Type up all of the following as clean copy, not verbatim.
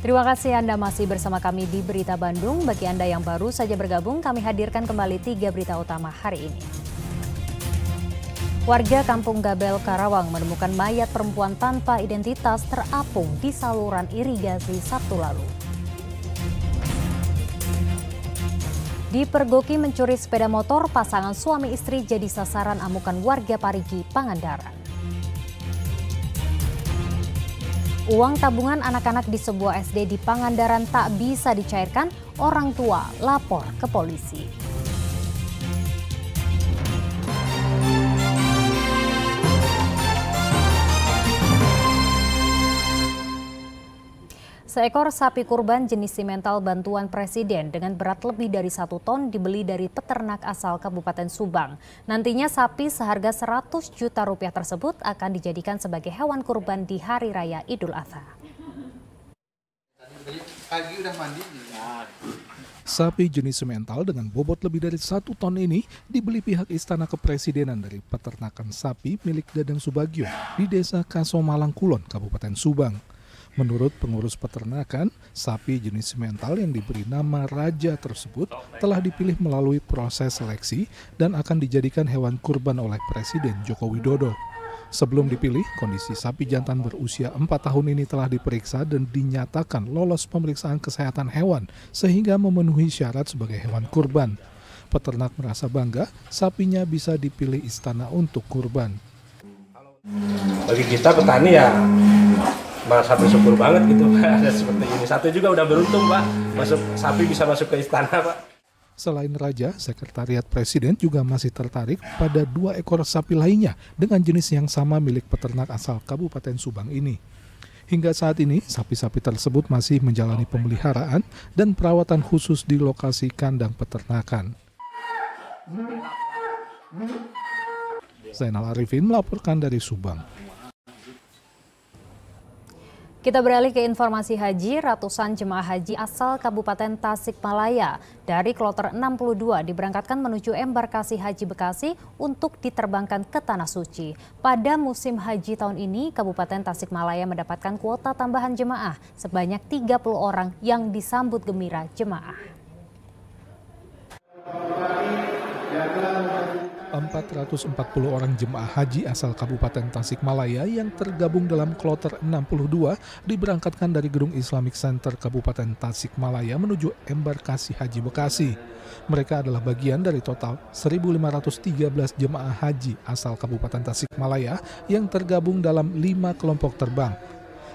Terima kasih Anda masih bersama kami di Berita Bandung. Bagi Anda yang baru saja bergabung, kami hadirkan kembali 3 berita utama hari ini. Warga Kampung Gabel, Karawang menemukan mayat perempuan tanpa identitas terapung di saluran irigasi Sabtu lalu. Dipergoki mencuri sepeda motor, pasangan suami istri jadi sasaran amukan warga Parigi, Pangandaran. Uang tabungan anak-anak di sebuah SD di Pangandaran tak bisa dicairkan, orang tua lapor ke polisi. Seekor sapi kurban jenis simental bantuan Presiden dengan berat lebih dari 1 ton dibeli dari peternak asal Kabupaten Subang. Nantinya sapi seharga 100 juta rupiah tersebut akan dijadikan sebagai hewan kurban di Hari Raya Idul Adha. Sapi jenis simental dengan bobot lebih dari 1 ton ini dibeli pihak Istana Kepresidenan dari peternakan sapi milik Dadang Subagio di Desa Kasomalang Kulon, Kabupaten Subang. Menurut pengurus peternakan, sapi jenis simental yang diberi nama Raja tersebut telah dipilih melalui proses seleksi dan akan dijadikan hewan kurban oleh Presiden Joko Widodo. Sebelum dipilih, kondisi sapi jantan berusia 4 tahun ini telah diperiksa dan dinyatakan lolos pemeriksaan kesehatan hewan sehingga memenuhi syarat sebagai hewan kurban. Peternak merasa bangga sapinya bisa dipilih Istana untuk kurban. Bagi kita petani ya merasa bersyukur banget gitu ada seperti ini. Satu juga udah beruntung Pak, sapi bisa masuk ke istana Pak. Selain Raja, Sekretariat Presiden juga masih tertarik pada 2 ekor sapi lainnya dengan jenis yang sama milik peternak asal Kabupaten Subang ini. Hingga saat ini, sapi-sapi tersebut masih menjalani pemeliharaan dan perawatan khusus di lokasi kandang peternakan. Zainal Arifin melaporkan dari Subang. Kita beralih ke informasi haji. Ratusan jemaah haji asal Kabupaten Tasikmalaya dari Kloter 62 diberangkatkan menuju embarkasi Haji Bekasi untuk diterbangkan ke Tanah Suci. Pada musim haji tahun ini, Kabupaten Tasikmalaya mendapatkan kuota tambahan jemaah sebanyak 30 orang yang disambut gembira jemaah. 440 orang jemaah haji asal Kabupaten Tasikmalaya yang tergabung dalam Kloter 62 diberangkatkan dari Gedung Islamic Center Kabupaten Tasikmalaya menuju embarkasi Haji Bekasi. Mereka adalah bagian dari total 1.513 jemaah haji asal Kabupaten Tasikmalaya yang tergabung dalam 5 kelompok terbang.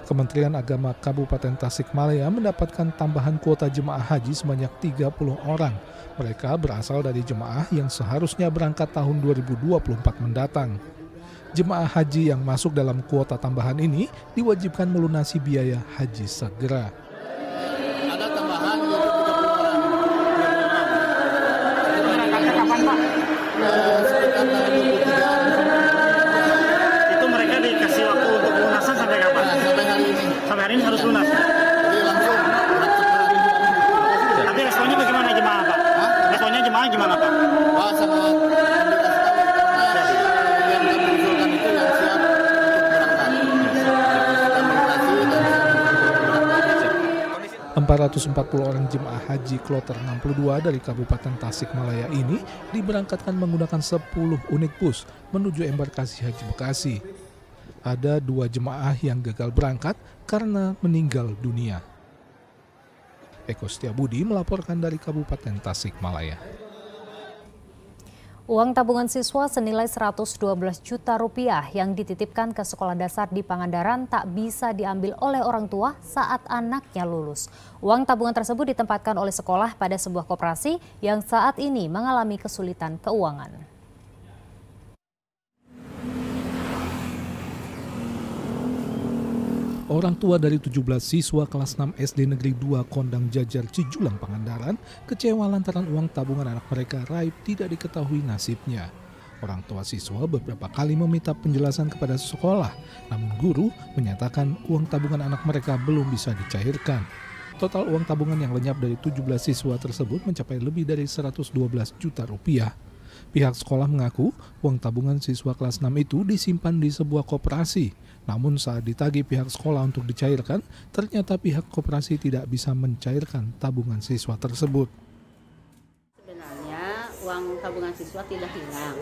Kementerian Agama Kabupaten Tasikmalaya mendapatkan tambahan kuota jemaah haji sebanyak 30 orang. Mereka berasal dari jemaah yang seharusnya berangkat tahun 2024 mendatang. Jemaah haji yang masuk dalam kuota tambahan ini diwajibkan melunasi biaya haji segera. Ada tambahan 30 orang. Itu berangkatnya kapan Pak? Sekitar tanggal 23. Itu mereka dikasih waktu untuk lunasan sampai kapan? Sampai hari ini. Sampai hari ini harus lunas. Jadi langsung. Tapi responnya bagaimana jemaah Pak? Responnya jemaah gimana Pak? Wah, sangat mendukung sekali karena yang kami usulkan itu yang siap untuk berangkat. 440 orang jemaah haji Kloter 62 dari Kabupaten Tasikmalaya ini diberangkatkan menggunakan 10 unit bus menuju embarkasi Haji Bekasi. Ada 2 jemaah yang gagal berangkat karena meninggal dunia. Eko Setiabudi melaporkan dari Kabupaten Tasikmalaya. Uang tabungan siswa senilai 112 juta rupiah yang dititipkan ke sekolah dasar di Pangandaran tak bisa diambil oleh orang tua saat anaknya lulus. Uang tabungan tersebut ditempatkan oleh sekolah pada sebuah koperasi yang saat ini mengalami kesulitan keuangan. Orang tua dari 17 siswa kelas 6 SD Negeri 2 Kondang Jajar Cijulang Pangandaran kecewa lantaran uang tabungan anak mereka raib tidak diketahui nasibnya. Orang tua siswa beberapa kali meminta penjelasan kepada sekolah, namun guru menyatakan uang tabungan anak mereka belum bisa dicairkan. Total uang tabungan yang lenyap dari 17 siswa tersebut mencapai lebih dari 112 juta rupiah. Pihak sekolah mengaku uang tabungan siswa kelas 6 itu disimpan di sebuah koperasi. Namun saat ditagih pihak sekolah untuk dicairkan, ternyata pihak koperasi tidak bisa mencairkan tabungan siswa tersebut. Sebenarnya uang tabungan siswa tidak hilang.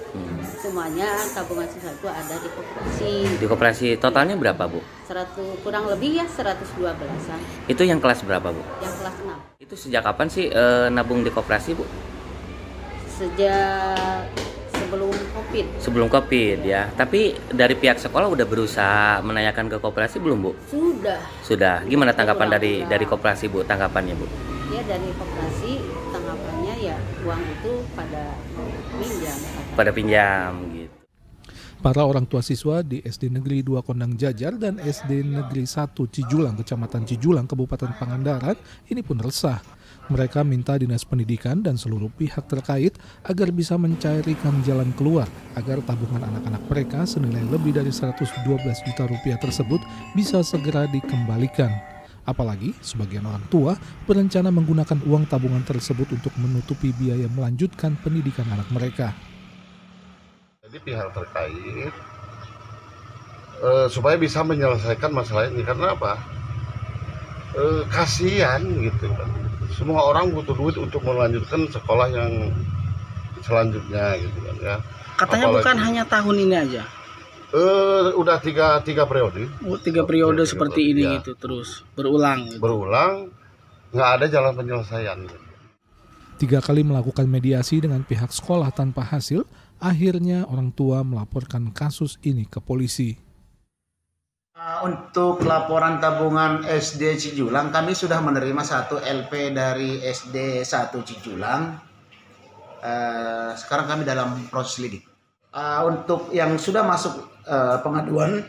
Semuanya tabungan siswa itu ada di koperasi. Di koperasi totalnya berapa, Bu? 100 kurang lebih ya 112-an. Itu yang kelas berapa, Bu? Yang kelas 6. Itu sejak kapan sih nabung di koperasi, Bu? Sejak sebelum Covid. Sebelum Covid ya. Tapi dari pihak sekolah udah berusaha menanyakan ke koperasi belum, Bu? Sudah. Sudah. Gimana tanggapan Kurang. dari koperasi, Bu? Tanggapannya, Bu? Ya dari koperasi tanggapannya ya uang itu pada pinjam. Pada pinjam gitu. Para orang tua siswa di SD Negeri 2 Kondang Jajar dan SD Negeri 1 Cijulang, Kecamatan Cijulang, Kabupaten Pangandaran ini pun resah. Mereka minta Dinas Pendidikan dan seluruh pihak terkait agar bisa mencarikan jalan keluar agar tabungan anak-anak mereka senilai lebih dari 112 juta rupiah tersebut bisa segera dikembalikan. Apalagi sebagian orang tua berencana menggunakan uang tabungan tersebut untuk menutupi biaya melanjutkan pendidikan anak mereka. Jadi pihak terkait supaya bisa menyelesaikan masalah ini, karena apa? Kasihan gitu kan. Semua orang butuh duit untuk melanjutkan sekolah yang selanjutnya gitu kan ya. Katanya apalagi, bukan hanya tahun ini aja. Udah tiga periode. Tiga periode seperti ini ya. Gitu terus berulang. Gitu. Berulang, nggak ada jalan penyelesaian. Gitu. 3 kali melakukan mediasi dengan pihak sekolah tanpa hasil, akhirnya orang tua melaporkan kasus ini ke polisi. Untuk laporan tabungan SD Cijulang, kami sudah menerima 1 LP dari SD 1 Cijulang. Sekarang kami dalam proses lidik. Untuk yang sudah masuk pengaduan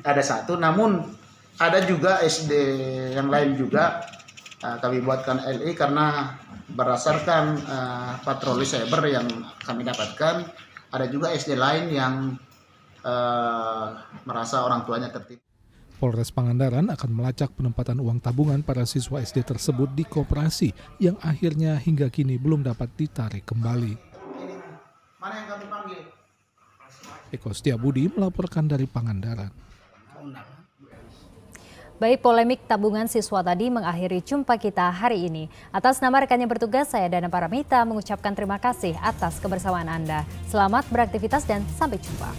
ada 1, namun ada juga SD yang lain juga kami buatkan LI karena berdasarkan patroli cyber yang kami dapatkan, ada juga SD lain yang merasa orang tuanya tertipu. Polres Pangandaran akan melacak penempatan uang tabungan para siswa SD tersebut di koperasi yang akhirnya hingga kini belum dapat ditarik kembali. Mana yang kami panggil? Eko Setiabudi melaporkan dari Pangandaran. Baik, polemik tabungan siswa tadi mengakhiri jumpa kita hari ini. Atas nama rekan yang bertugas, saya Dana Paramita mengucapkan terima kasih atas kebersamaan Anda. Selamat beraktivitas dan sampai jumpa.